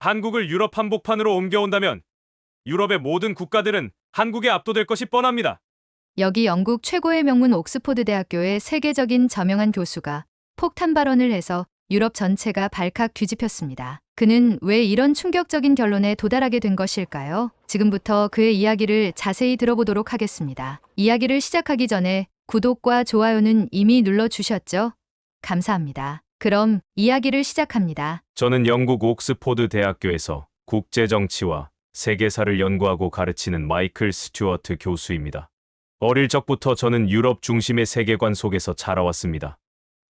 한국을 유럽 한복판으로 옮겨온다면 유럽의 모든 국가들은 한국에 압도될 것이 뻔합니다. 여기 영국 최고의 명문 옥스포드 대학교의 세계적인 저명한 교수가 폭탄 발언을 해서 유럽 전체가 발칵 뒤집혔습니다. 그는 왜 이런 충격적인 결론에 도달하게 된 것일까요? 지금부터 그의 이야기를 자세히 들어보도록 하겠습니다. 이야기를 시작하기 전에 구독과 좋아요는 이미 눌러주셨죠? 감사합니다. 그럼 이야기를 시작합니다. 저는 영국 옥스포드 대학교에서 국제정치와 세계사를 연구하고 가르치는 마이클 스튜어트 교수입니다. 어릴 적부터 저는 유럽 중심의 세계관 속에서 자라왔습니다.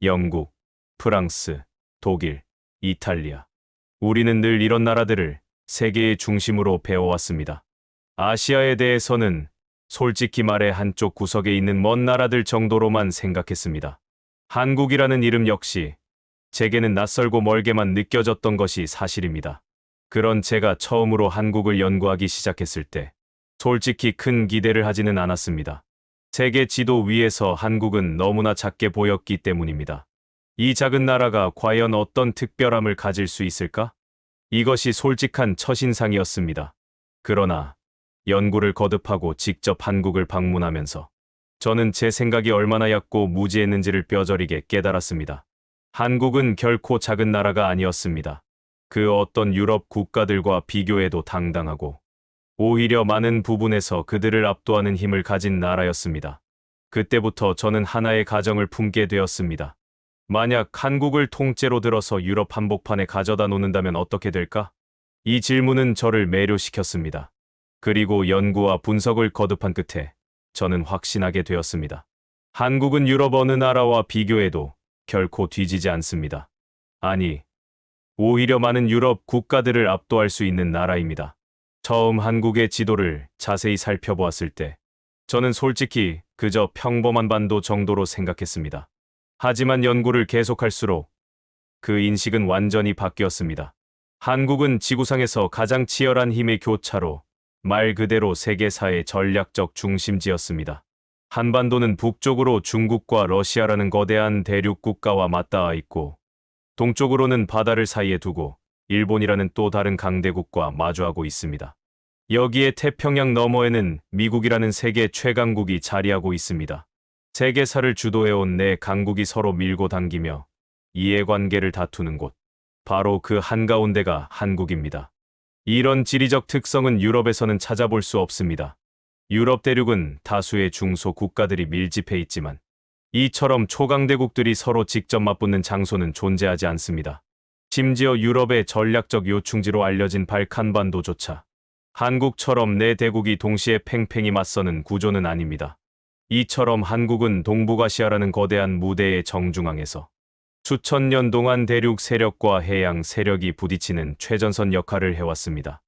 영국, 프랑스, 독일, 이탈리아. 우리는 늘 이런 나라들을 세계의 중심으로 배워왔습니다. 아시아에 대해서는 솔직히 말해 한쪽 구석에 있는 먼 나라들 정도로만 생각했습니다. 한국이라는 이름 역시 제게는 낯설고 멀게만 느껴졌던 것이 사실입니다. 그런 제가 처음으로 한국을 연구하기 시작했을 때 솔직히 큰 기대를 하지는 않았습니다. 세계 지도 위에서 한국은 너무나 작게 보였기 때문입니다. 이 작은 나라가 과연 어떤 특별함을 가질 수 있을까? 이것이 솔직한 첫인상이었습니다. 그러나 연구를 거듭하고 직접 한국을 방문하면서 저는 제 생각이 얼마나 얕고 무지했는지를 뼈저리게 깨달았습니다. 한국은 결코 작은 나라가 아니었습니다. 그 어떤 유럽 국가들과 비교해도 당당하고 오히려 많은 부분에서 그들을 압도하는 힘을 가진 나라였습니다. 그때부터 저는 하나의 가정을 품게 되었습니다. 만약 한국을 통째로 들어서 유럽 한복판에 가져다 놓는다면 어떻게 될까? 이 질문은 저를 매료시켰습니다. 그리고 연구와 분석을 거듭한 끝에 저는 확신하게 되었습니다. 한국은 유럽 어느 나라와 비교해도 결코 뒤지지 않습니다. 아니, 오히려 많은 유럽 국가들을 압도할 수 있는 나라입니다. 처음 한국의 지도를 자세히 살펴보았을 때 저는 솔직히 그저 평범한 반도 정도로 생각했습니다. 하지만 연구를 계속할수록 그 인식은 완전히 바뀌었습니다. 한국은 지구상에서 가장 치열한 힘의 교차로 말 그대로 세계사의 전략적 중심지였습니다. 한반도는 북쪽으로 중국과 러시아라는 거대한 대륙 국가와 맞닿아 있고 동쪽으로는 바다를 사이에 두고 일본이라는 또 다른 강대국과 마주하고 있습니다. 여기에 태평양 너머에는 미국이라는 세계 최강국이 자리하고 있습니다. 세계사를 주도해온 네 강국이 서로 밀고 당기며 이해관계를 다투는 곳. 바로 그 한가운데가 한국입니다. 이런 지리적 특성은 유럽에서는 찾아볼 수 없습니다. 유럽 대륙은 다수의 중소 국가들이 밀집해 있지만 이처럼 초강대국들이 서로 직접 맞붙는 장소는 존재하지 않습니다. 심지어 유럽의 전략적 요충지로 알려진 발칸반도조차 한국처럼 네 대국이 동시에 팽팽히 맞서는 구조는 아닙니다. 이처럼 한국은 동북아시아라는 거대한 무대의 정중앙에서 수천 년 동안 대륙 세력과 해양 세력이 부딪히는 최전선 역할을 해왔습니다.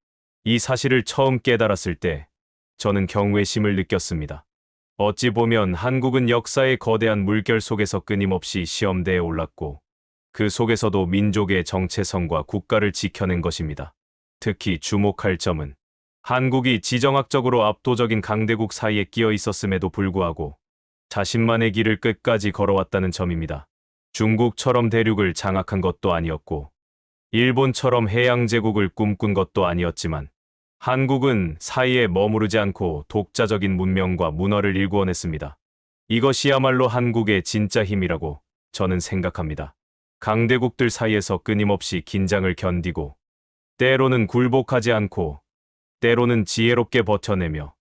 이 사실을 처음 깨달았을 때 저는 경외심을 느꼈습니다. 어찌 보면 한국은 역사의 거대한 물결 속에서 끊임없이 시험대에 올랐고 그 속에서도 민족의 정체성과 국가를 지켜낸 것입니다. 특히 주목할 점은 한국이 지정학적으로 압도적인 강대국 사이에 끼어 있었음에도 불구하고 자신만의 길을 끝까지 걸어왔다는 점입니다. 중국처럼 대륙을 장악한 것도 아니었고 일본처럼 해양제국을 꿈꾼 것도 아니었지만 한국은 사이에 머무르지 않고 독자적인 문명과 문화를 일구어냈습니다. 이것이야말로 한국의 진짜 힘이라고 저는 생각합니다. 강대국들 사이에서 끊임없이 긴장을 견디고 때로는 굴복하지 않고 때로는 지혜롭게 버텨내며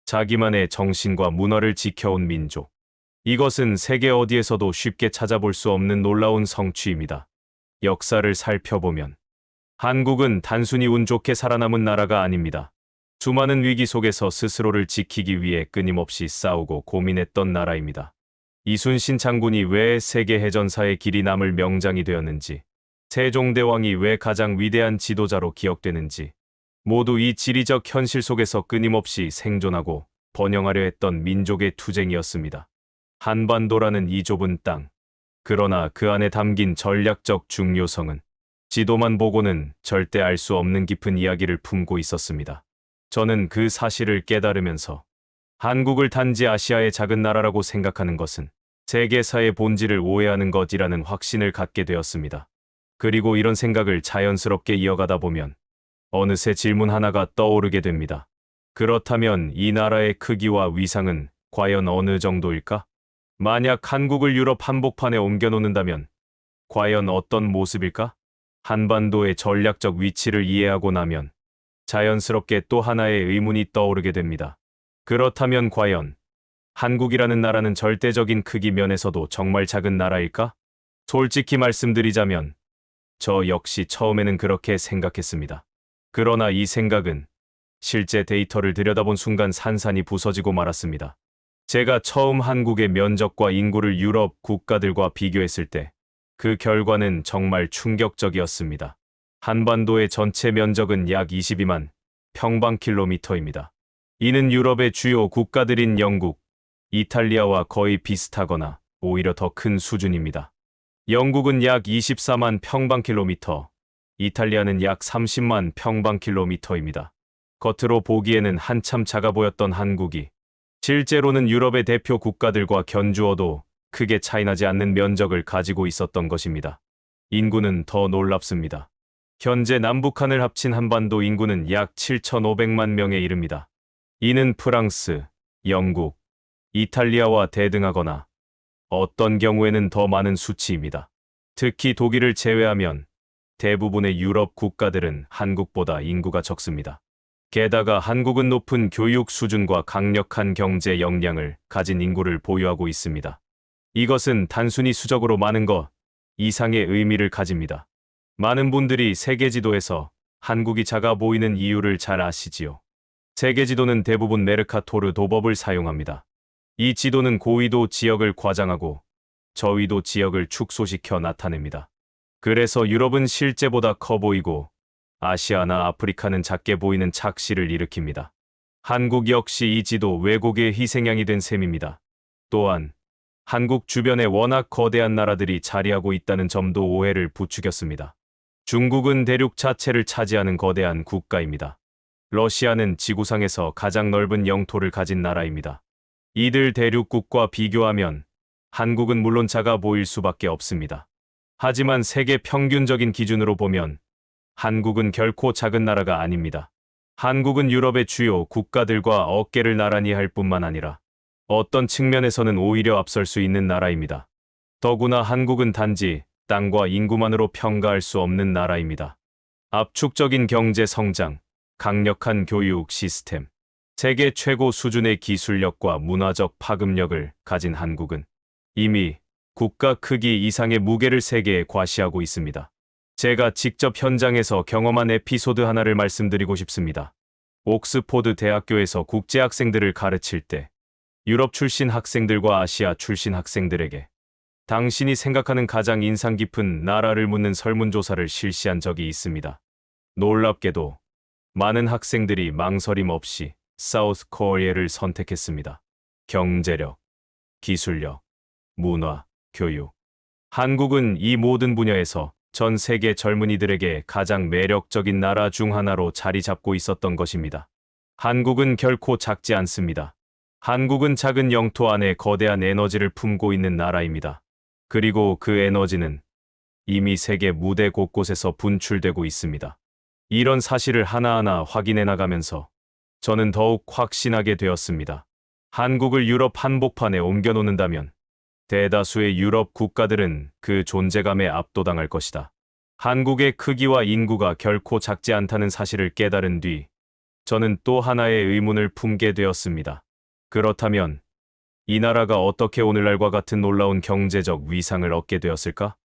자기만의 정신과 문화를 지켜온 민족. 이것은 세계 어디에서도 쉽게 찾아볼 수 없는 놀라운 성취입니다. 역사를 살펴보면 한국은 단순히 운 좋게 살아남은 나라가 아닙니다. 수많은 위기 속에서 스스로를 지키기 위해 끊임없이 싸우고 고민했던 나라입니다. 이순신 장군이 왜 세계 해전사의 길이 남을 명장이 되었는지, 세종대왕이 왜 가장 위대한 지도자로 기억되는지, 모두 이 지리적 현실 속에서 끊임없이 생존하고 번영하려 했던 민족의 투쟁이었습니다. 한반도라는 이 좁은 땅, 그러나 그 안에 담긴 전략적 중요성은 지도만 보고는 절대 알 수 없는 깊은 이야기를 품고 있었습니다. 저는 그 사실을 깨달으면서 한국을 단지 아시아의 작은 나라라고 생각하는 것은 세계사의 본질을 오해하는 것이라는 확신을 갖게 되었습니다. 그리고 이런 생각을 자연스럽게 이어가다 보면 어느새 질문 하나가 떠오르게 됩니다. 그렇다면 이 나라의 크기와 위상은 과연 어느 정도일까? 만약 한국을 유럽 한복판에 옮겨놓는다면 과연 어떤 모습일까? 한반도의 전략적 위치를 이해하고 나면 자연스럽게 또 하나의 의문이 떠오르게 됩니다. 그렇다면 과연 한국이라는 나라는 절대적인 크기 면에서도 정말 작은 나라일까? 솔직히 말씀드리자면 저 역시 처음에는 그렇게 생각했습니다. 그러나 이 생각은 실제 데이터를 들여다본 순간 산산이 부서지고 말았습니다. 제가 처음 한국의 면적과 인구를 유럽 국가들과 비교했을 때 그 결과는 정말 충격적이었습니다. 한반도의 전체 면적은 약 22만 평방킬로미터입니다. 이는 유럽의 주요 국가들인 영국, 이탈리아와 거의 비슷하거나 오히려 더 큰 수준입니다. 영국은 약 24만 평방킬로미터, 이탈리아는 약 30만 평방킬로미터입니다. 겉으로 보기에는 한참 작아 보였던 한국이 실제로는 유럽의 대표 국가들과 견주어도 크게 차이나지 않는 면적을 가지고 있었던 것입니다. 인구는 더 놀랍습니다. 현재 남북한을 합친 한반도 인구는 약 7,500만 명에 이릅니다. 이는 프랑스, 영국, 이탈리아와 대등하거나 어떤 경우에는 더 많은 수치입니다. 특히 독일을 제외하면 대부분의 유럽 국가들은 한국보다 인구가 적습니다. 게다가 한국은 높은 교육 수준과 강력한 경제 역량을 가진 인구를 보유하고 있습니다. 이것은 단순히 수적으로 많은 것 이상의 의미를 가집니다. 많은 분들이 세계 지도에서 한국이 작아 보이는 이유를 잘 아시지요. 세계 지도는 대부분 메르카토르 도법을 사용합니다. 이 지도는 고위도 지역을 과장하고 저위도 지역을 축소시켜 나타냅니다. 그래서 유럽은 실제보다 커 보이고 아시아나 아프리카는 작게 보이는 착시를 일으킵니다. 한국 역시 이 지도 왜곡의 희생양이 된 셈입니다. 또한 한국 주변에 워낙 거대한 나라들이 자리하고 있다는 점도 오해를 부추겼습니다. 중국은 대륙 자체를 차지하는 거대한 국가입니다. 러시아는 지구상에서 가장 넓은 영토를 가진 나라입니다. 이들 대륙국과 비교하면 한국은 물론 작아 보일 수밖에 없습니다. 하지만 세계 평균적인 기준으로 보면 한국은 결코 작은 나라가 아닙니다. 한국은 유럽의 주요 국가들과 어깨를 나란히 할 뿐만 아니라 어떤 측면에서는 오히려 앞설 수 있는 나라입니다. 더구나 한국은 단지 땅과 인구만으로 평가할 수 없는 나라입니다. 압축적인 경제 성장, 강력한 교육 시스템, 세계 최고 수준의 기술력과 문화적 파급력을 가진 한국은 이미 국가 크기 이상의 무게를 세계에 과시하고 있습니다. 제가 직접 현장에서 경험한 에피소드 하나를 말씀드리고 싶습니다. 옥스포드 대학교에서 국제 학생들을 가르칠 때 유럽 출신 학생들과 아시아 출신 학생들에게 당신이 생각하는 가장 인상 깊은 나라를 묻는 설문조사를 실시한 적이 있습니다. 놀랍게도 많은 학생들이 망설임 없이 사우스 코리아를 선택했습니다. 경제력, 기술력, 문화, 교육. 한국은 이 모든 분야에서 전 세계 젊은이들에게 가장 매력적인 나라 중 하나로 자리 잡고 있었던 것입니다. 한국은 결코 작지 않습니다. 한국은 작은 영토 안에 거대한 에너지를 품고 있는 나라입니다. 그리고 그 에너지는 이미 세계 무대 곳곳에서 분출되고 있습니다. 이런 사실을 하나하나 확인해 나가면서 저는 더욱 확신하게 되었습니다. 한국을 유럽 한복판에 옮겨놓는다면 대다수의 유럽 국가들은 그 존재감에 압도당할 것이다. 한국의 크기와 인구가 결코 작지 않다는 사실을 깨달은 뒤 저는 또 하나의 의문을 품게 되었습니다. 그렇다면 이 나라가 어떻게 오늘날과 같은 놀라운 경제적 위상을 얻게 되었을까?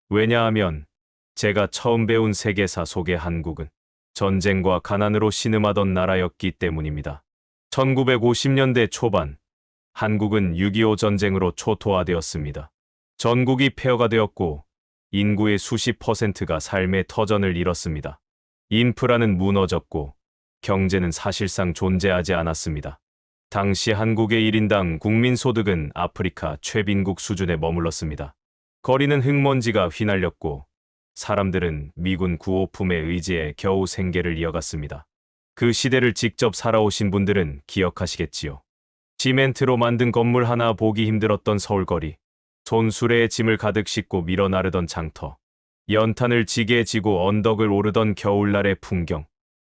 왜냐하면 제가 처음 배운 세계사 속의 한국은 전쟁과 가난으로 신음하던 나라였기 때문입니다. 1950년대 초반 한국은 6.25 전쟁으로 초토화되었습니다. 전국이 폐허가 되었고 인구의 수십 %가 삶의 터전을 잃었습니다. 인프라는 무너졌고 경제는 사실상 존재하지 않았습니다. 당시 한국의 1인당 국민소득은 아프리카 최빈국 수준에 머물렀습니다. 거리는 흙먼지가 휘날렸고 사람들은 미군 구호품에 의지해 겨우 생계를 이어갔습니다. 그 시대를 직접 살아오신 분들은 기억하시겠지요. 시멘트로 만든 건물 하나 보기 힘들었던 서울거리, 손수레에 짐을 가득 싣고 밀어 나르던 장터, 연탄을 지게 지고 언덕을 오르던 겨울날의 풍경,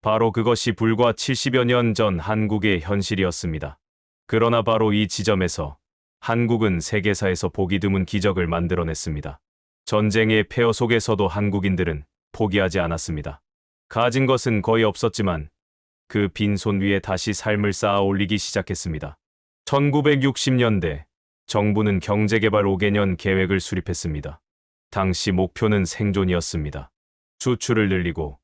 바로 그것이 불과 70여 년 전 한국의 현실이었습니다. 그러나 바로 이 지점에서 한국은 세계사에서 보기 드문 기적을 만들어냈습니다. 전쟁의 폐허 속에서도 한국인들은 포기하지 않았습니다. 가진 것은 거의 없었지만 그 빈손 위에 다시 삶을 쌓아 올리기 시작했습니다. 1960년대 정부는 경제개발 5개년 계획을 수립했습니다. 당시 목표는 생존이었습니다. 수출을 늘리고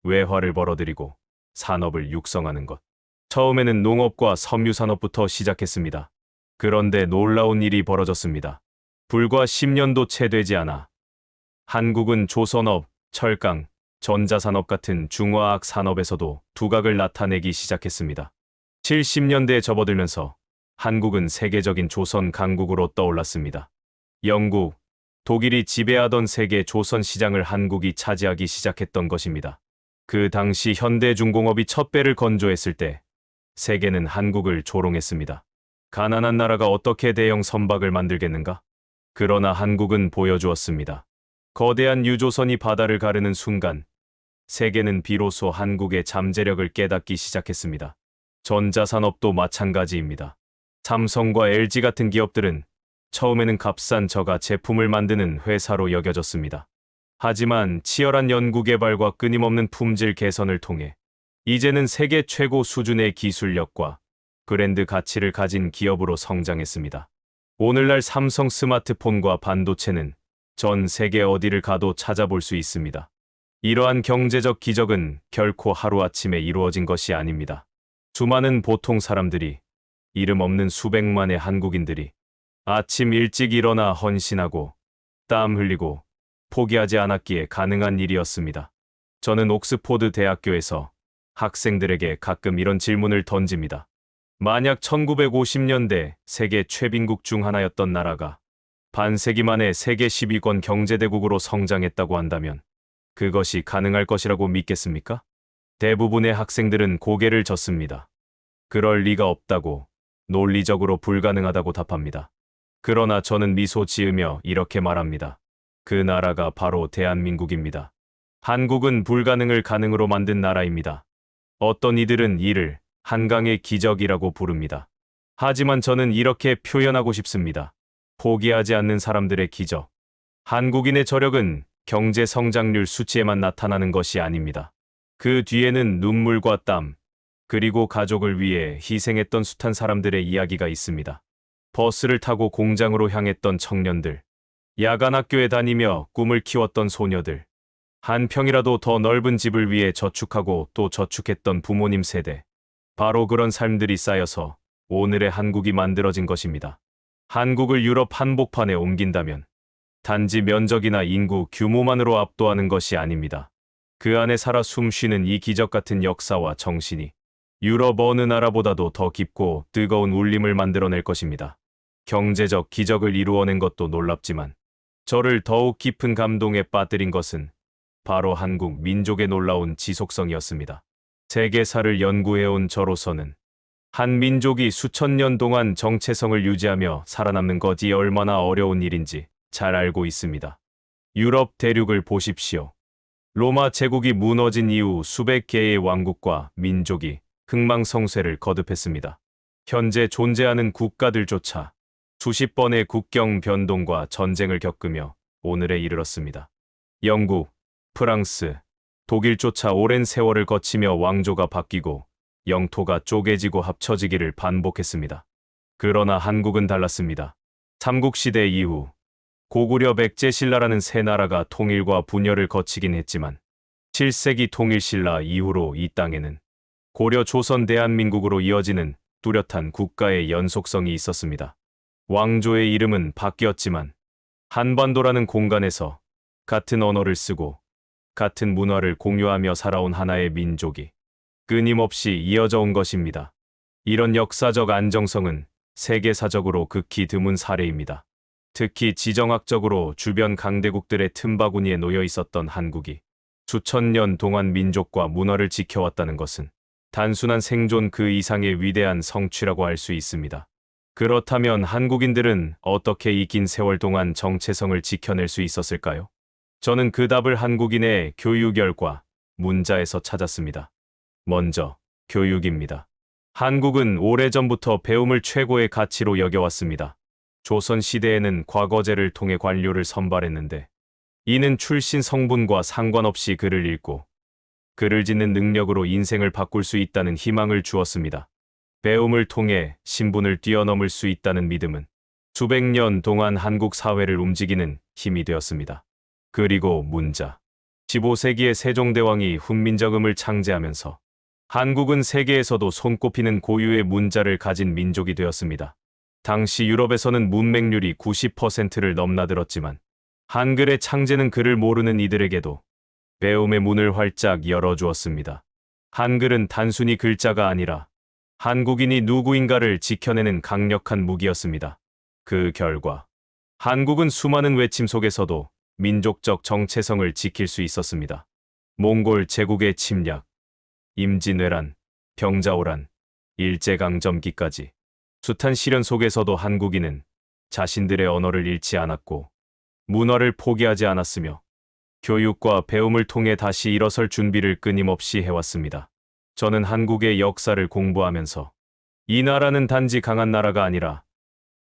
외화를 벌어들이고 산업을 육성하는 것. 처음에는 농업과 섬유산업부터 시작했습니다. 그런데 놀라운 일이 벌어졌습니다. 불과 10년도 채 되지 않아 한국은 조선업, 철강, 전자산업 같은 중화학 산업에서도 두각을 나타내기 시작했습니다. 70년대에 접어들면서 한국은 세계적인 조선 강국으로 떠올랐습니다. 영국, 독일이 지배하던 세계 조선 시장을 한국이 차지하기 시작했던 것입니다. 그 당시 현대중공업이 첫 배를 건조했을 때 세계는 한국을 조롱했습니다. 가난한 나라가 어떻게 대형 선박을 만들겠는가? 그러나 한국은 보여주었습니다. 거대한 유조선이 바다를 가르는 순간 세계는 비로소 한국의 잠재력을 깨닫기 시작했습니다. 전자산업도 마찬가지입니다. 삼성과 LG 같은 기업들은 처음에는 값싼 저가 제품을 만드는 회사로 여겨졌습니다. 하지만 치열한 연구개발과 끊임없는 품질 개선을 통해 이제는 세계 최고 수준의 기술력과 브랜드 가치를 가진 기업으로 성장했습니다. 오늘날 삼성 스마트폰과 반도체는 전 세계 어디를 가도 찾아볼 수 있습니다. 이러한 경제적 기적은 결코 하루아침에 이루어진 것이 아닙니다. 수많은 보통 사람들이, 이름 없는 수백만의 한국인들이 아침 일찍 일어나 헌신하고 땀 흘리고 포기하지 않았기에 가능한 일이었습니다. 저는 옥스포드 대학교에서 학생들에게 가끔 이런 질문을 던집니다. 만약 1950년대 세계 최빈국 중 하나였던 나라가 반세기 만에 세계 10위권 경제대국으로 성장했다고 한다면 그것이 가능할 것이라고 믿겠습니까? 대부분의 학생들은 고개를 젓습니다. 그럴 리가 없다고, 논리적으로 불가능하다고 답합니다. 그러나 저는 미소 지으며 이렇게 말합니다. 그 나라가 바로 대한민국입니다. 한국은 불가능을 가능으로 만든 나라입니다. 어떤 이들은 이를 한강의 기적이라고 부릅니다. 하지만 저는 이렇게 표현하고 싶습니다. 포기하지 않는 사람들의 기적. 한국인의 저력은 경제 성장률 수치에만 나타나는 것이 아닙니다. 그 뒤에는 눈물과 땀, 그리고 가족을 위해 희생했던 숱한 사람들의 이야기가 있습니다. 버스를 타고 공장으로 향했던 청년들, 야간 학교에 다니며 꿈을 키웠던 소녀들, 한 평이라도 더 넓은 집을 위해 저축하고 또 저축했던 부모님 세대. 바로 그런 삶들이 쌓여서 오늘의 한국이 만들어진 것입니다. 한국을 유럽 한복판에 옮긴다면 단지 면적이나 인구 규모만으로 압도하는 것이 아닙니다. 그 안에 살아 숨쉬는 이 기적 같은 역사와 정신이 유럽 어느 나라보다도 더 깊고 뜨거운 울림을 만들어낼 것입니다. 경제적 기적을 이루어낸 것도 놀랍지만 저를 더욱 깊은 감동에 빠뜨린 것은 바로 한국 민족의 놀라운 지속성이었습니다. 세계사를 연구해온 저로서는 한 민족이 수천 년 동안 정체성을 유지하며 살아남는 것이 얼마나 어려운 일인지 잘 알고 있습니다. 유럽 대륙을 보십시오. 로마 제국이 무너진 이후 수백 개의 왕국과 민족이 흥망성쇠를 거듭했습니다. 현재 존재하는 국가들조차 수십 번의 국경 변동과 전쟁을 겪으며 오늘에 이르렀습니다. 영국, 프랑스, 독일조차 오랜 세월을 거치며 왕조가 바뀌고 영토가 쪼개지고 합쳐지기를 반복했습니다. 그러나 한국은 달랐습니다. 삼국시대 이후 고구려 백제신라라는 세 나라가 통일과 분열을 거치긴 했지만 7세기 통일신라 이후로 이 땅에는 고려 조선 대한민국으로 이어지는 뚜렷한 국가의 연속성이 있었습니다. 왕조의 이름은 바뀌었지만 한반도라는 공간에서 같은 언어를 쓰고 같은 문화를 공유하며 살아온 하나의 민족이 끊임없이 이어져 온 것입니다. 이런 역사적 안정성은 세계사적으로 극히 드문 사례입니다. 특히 지정학적으로 주변 강대국들의 틈바구니에 놓여 있었던 한국이 수천 년 동안 민족과 문화를 지켜왔다는 것은 단순한 생존 그 이상의 위대한 성취라고 할 수 있습니다. 그렇다면 한국인들은 어떻게 이 긴 세월 동안 정체성을 지켜낼 수 있었을까요? 저는 그 답을 한국인의 교육열과 문자에서 찾았습니다. 먼저, 교육입니다. 한국은 오래전부터 배움을 최고의 가치로 여겨왔습니다. 조선시대에는 과거제를 통해 관료를 선발했는데, 이는 출신 성분과 상관없이 글을 읽고, 글을 짓는 능력으로 인생을 바꿀 수 있다는 희망을 주었습니다. 배움을 통해 신분을 뛰어넘을 수 있다는 믿음은 수백 년 동안 한국 사회를 움직이는 힘이 되었습니다. 그리고 문자. 15세기의 세종대왕이 훈민정음을 창제하면서 한국은 세계에서도 손꼽히는 고유의 문자를 가진 민족이 되었습니다. 당시 유럽에서는 문맹률이 90%를 넘나들었지만 한글의 창제는 글을 모르는 이들에게도 배움의 문을 활짝 열어주었습니다. 한글은 단순히 글자가 아니라 한국인이 누구인가를 지켜내는 강력한 무기였습니다. 그 결과 한국은 수많은 외침 속에서도 민족적 정체성을 지킬 수 있었습니다. 몽골 제국의 침략, 임진왜란, 병자호란, 일제강점기까지 숱한 시련 속에서도 한국인은 자신들의 언어를 잃지 않았고 문화를 포기하지 않았으며 교육과 배움을 통해 다시 일어설 준비를 끊임없이 해왔습니다. 저는 한국의 역사를 공부하면서 이 나라는 단지 강한 나라가 아니라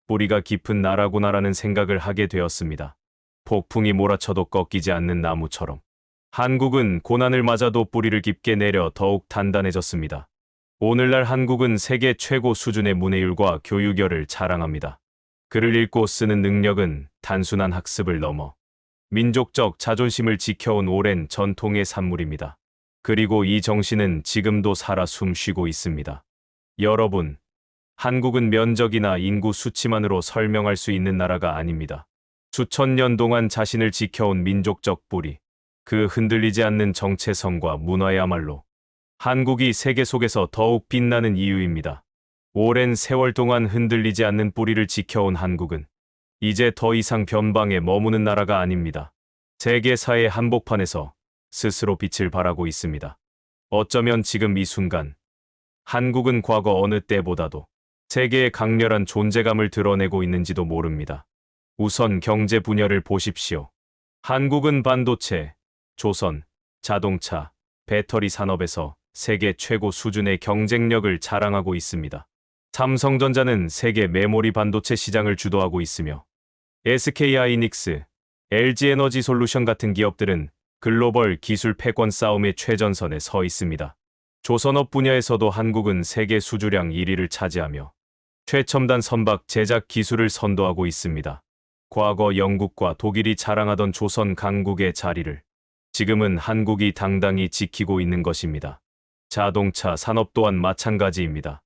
뿌리가 깊은 나라구나라는 생각을 하게 되었습니다. 폭풍이 몰아쳐도 꺾이지 않는 나무처럼 한국은 고난을 맞아도 뿌리를 깊게 내려 더욱 단단해졌습니다. 오늘날 한국은 세계 최고 수준의 문해율과 교육열을 자랑합니다. 글을 읽고 쓰는 능력은 단순한 학습을 넘어 민족적 자존심을 지켜온 오랜 전통의 산물입니다. 그리고 이 정신은 지금도 살아 숨쉬고 있습니다. 여러분, 한국은 면적이나 인구 수치만으로 설명할 수 있는 나라가 아닙니다. 수천 년 동안 자신을 지켜온 민족적 뿌리, 그 흔들리지 않는 정체성과 문화야말로 한국이 세계 속에서 더욱 빛나는 이유입니다. 오랜 세월 동안 흔들리지 않는 뿌리를 지켜온 한국은 이제 더 이상 변방에 머무는 나라가 아닙니다. 세계사의 한복판에서 스스로 빛을 발하고 있습니다. 어쩌면 지금 이 순간 한국은 과거 어느 때보다도 세계의 강렬한 존재감을 드러내고 있는지도 모릅니다. 우선 경제 분야를 보십시오. 한국은 반도체, 조선, 자동차, 배터리 산업에서 세계 최고 수준의 경쟁력을 자랑하고 있습니다. 삼성전자는 세계 메모리 반도체 시장을 주도하고 있으며 SK하이닉스, LG에너지솔루션 같은 기업들은 글로벌 기술 패권 싸움의 최전선에 서 있습니다. 조선업 분야에서도 한국은 세계 수주량 1위를 차지하며 최첨단 선박 제작 기술을 선도하고 있습니다. 과거 영국과 독일이 자랑하던 조선 강국의 자리를 지금은 한국이 당당히 지키고 있는 것입니다. 자동차 산업 또한 마찬가지입니다.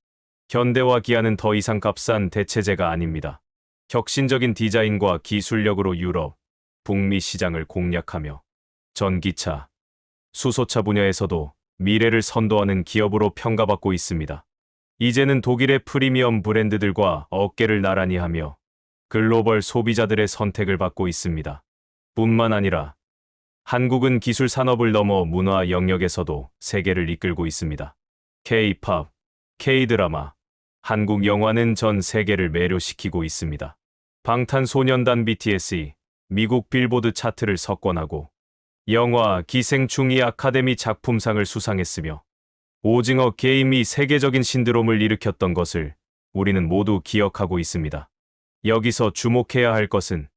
현대와 기아는 더 이상 값싼 대체제가 아닙니다. 혁신적인 디자인과 기술력으로 유럽, 북미 시장을 공략하며 전기차, 수소차 분야에서도 미래를 선도하는 기업으로 평가받고 있습니다. 이제는 독일의 프리미엄 브랜드들과 어깨를 나란히 하며 글로벌 소비자들의 선택을 받고 있습니다. 뿐만 아니라 한국은 기술 산업을 넘어 문화 영역에서도 세계를 이끌고 있습니다. K-팝, K-드라마, 한국 영화는 전 세계를 매료시키고 있습니다. 방탄소년단 BTS이 미국 빌보드 차트를 석권하고 영화 기생충이 아카데미 작품상을 수상했으며 오징어 게임이 세계적인 신드롬을 일으켰던 것을 우리는 모두 기억하고 있습니다. 여기서 주목해야 할 것은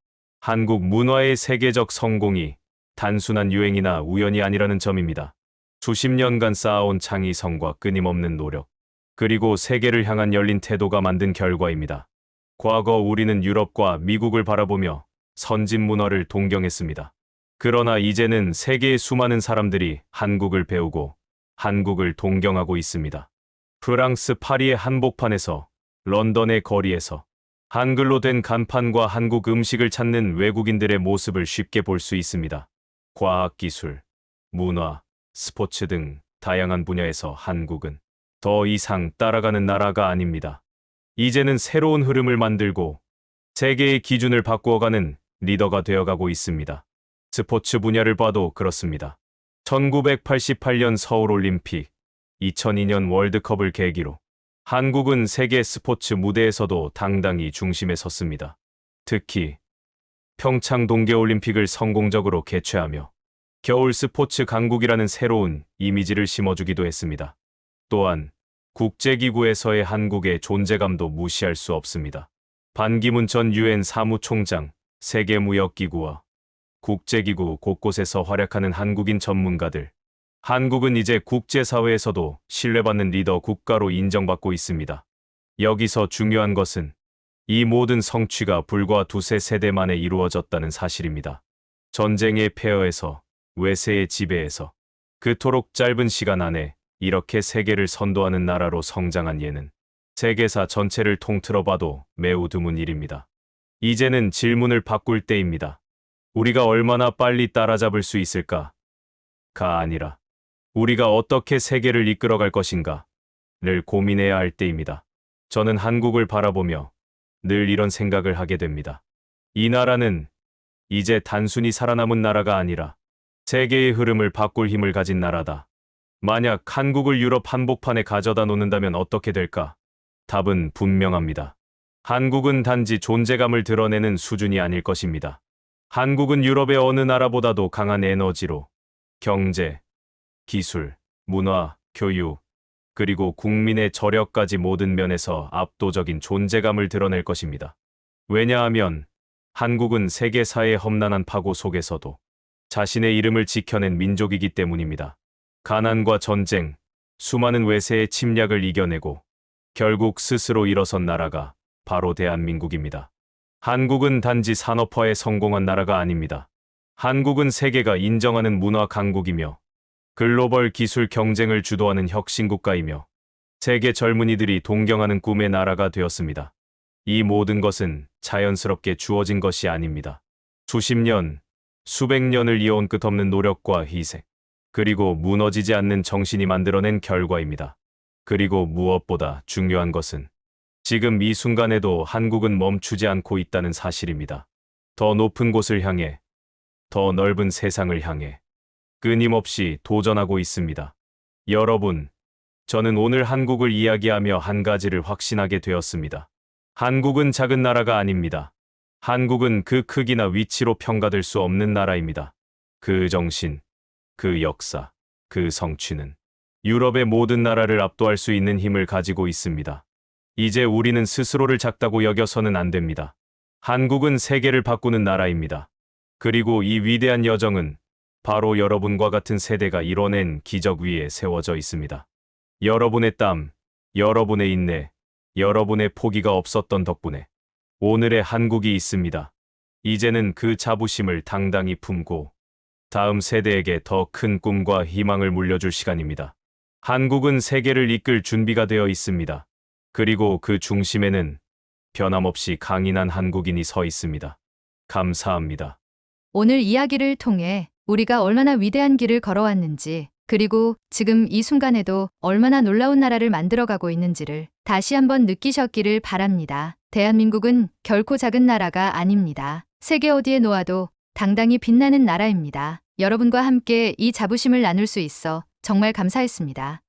한국 문화의 세계적 성공이 단순한 유행이나 우연이 아니라는 점입니다. 수십 년간 쌓아온 창의성과 끊임없는 노력, 그리고 세계를 향한 열린 태도가 만든 결과입니다. 과거 우리는 유럽과 미국을 바라보며 선진 문화를 동경했습니다. 그러나 이제는 세계의 수많은 사람들이 한국을 배우고 한국을 동경하고 있습니다. 프랑스 파리의 한복판에서, 런던의 거리에서 한글로 된 간판과 한국 음식을 찾는 외국인들의 모습을 쉽게 볼 수 있습니다. 과학기술, 문화, 스포츠 등 다양한 분야에서 한국은 더 이상 따라가는 나라가 아닙니다. 이제는 새로운 흐름을 만들고 세계의 기준을 바꾸어가는 리더가 되어가고 있습니다. 스포츠 분야를 봐도 그렇습니다. 1988년 서울올림픽, 2002년 월드컵을 계기로 한국은 세계 스포츠 무대에서도 당당히 중심에 섰습니다. 특히 평창 동계올림픽을 성공적으로 개최하며 겨울 스포츠 강국이라는 새로운 이미지를 심어주기도 했습니다. 또한 국제기구에서의 한국의 존재감도 무시할 수 없습니다. 반기문 전 유엔 사무총장, 세계무역기구와 국제기구 곳곳에서 활약하는 한국인 전문가들. 한국은 이제 국제사회에서도 신뢰받는 리더 국가로 인정받고 있습니다. 여기서 중요한 것은 이 모든 성취가 불과 두세 세대 만에 이루어졌다는 사실입니다. 전쟁의 폐허에서 외세의 지배에서 그토록 짧은 시간 안에 이렇게 세계를 선도하는 나라로 성장한 예는 세계사 전체를 통틀어 봐도 매우 드문 일입니다. 이제는 질문을 바꿀 때입니다. 우리가 얼마나 빨리 따라잡을 수 있을까가 아니라 우리가 어떻게 세계를 이끌어갈 것인가를 고민해야 할 때입니다. 저는 한국을 바라보며 늘 이런 생각을 하게 됩니다. 이 나라는 이제 단순히 살아남은 나라가 아니라 세계의 흐름을 바꿀 힘을 가진 나라다. 만약 한국을 유럽 한복판에 가져다 놓는다면 어떻게 될까? 답은 분명합니다. 한국은 단지 존재감을 드러내는 수준이 아닐 것입니다. 한국은 유럽의 어느 나라보다도 강한 에너지로 경제, 기술, 문화, 교육, 그리고 국민의 저력까지 모든 면에서 압도적인 존재감을 드러낼 것입니다. 왜냐하면 한국은 세계사의 험난한 파고 속에서도 자신의 이름을 지켜낸 민족이기 때문입니다. 가난과 전쟁, 수많은 외세의 침략을 이겨내고 결국 스스로 일어선 나라가 바로 대한민국입니다. 한국은 단지 산업화에 성공한 나라가 아닙니다. 한국은 세계가 인정하는 문화 강국이며 글로벌 기술 경쟁을 주도하는 혁신국가이며 세계 젊은이들이 동경하는 꿈의 나라가 되었습니다. 이 모든 것은 자연스럽게 주어진 것이 아닙니다. 수십 년, 수백 년을 이어온 끝없는 노력과 희생, 그리고 무너지지 않는 정신이 만들어낸 결과입니다. 그리고 무엇보다 중요한 것은 지금 이 순간에도 한국은 멈추지 않고 있다는 사실입니다. 더 높은 곳을 향해, 더 넓은 세상을 향해 끊임없이 도전하고 있습니다. 여러분, 저는 오늘 한국을 이야기하며 한 가지를 확신하게 되었습니다. 한국은 작은 나라가 아닙니다. 한국은 그 크기나 위치로 평가될 수 없는 나라입니다. 그 정신, 그 역사, 그 성취는 유럽의 모든 나라를 압도할 수 있는 힘을 가지고 있습니다. 이제 우리는 스스로를 작다고 여겨서는 안 됩니다. 한국은 세계를 바꾸는 나라입니다. 그리고 이 위대한 여정은 바로 여러분과 같은 세대가 이뤄낸 기적 위에 세워져 있습니다. 여러분의 땀, 여러분의 인내, 여러분의 포기가 없었던 덕분에 오늘의 한국이 있습니다. 이제는 그 자부심을 당당히 품고 다음 세대에게 더 큰 꿈과 희망을 물려줄 시간입니다. 한국은 세계를 이끌 준비가 되어 있습니다. 그리고 그 중심에는 변함없이 강인한 한국인이 서 있습니다. 감사합니다. 오늘 이야기를 통해 우리가 얼마나 위대한 길을 걸어왔는지, 그리고 지금 이 순간에도 얼마나 놀라운 나라를 만들어가고 있는지를 다시 한번 느끼셨기를 바랍니다. 대한민국은 결코 작은 나라가 아닙니다. 세계 어디에 놓아도 당당히 빛나는 나라입니다. 여러분과 함께 이 자부심을 나눌 수 있어 정말 감사했습니다.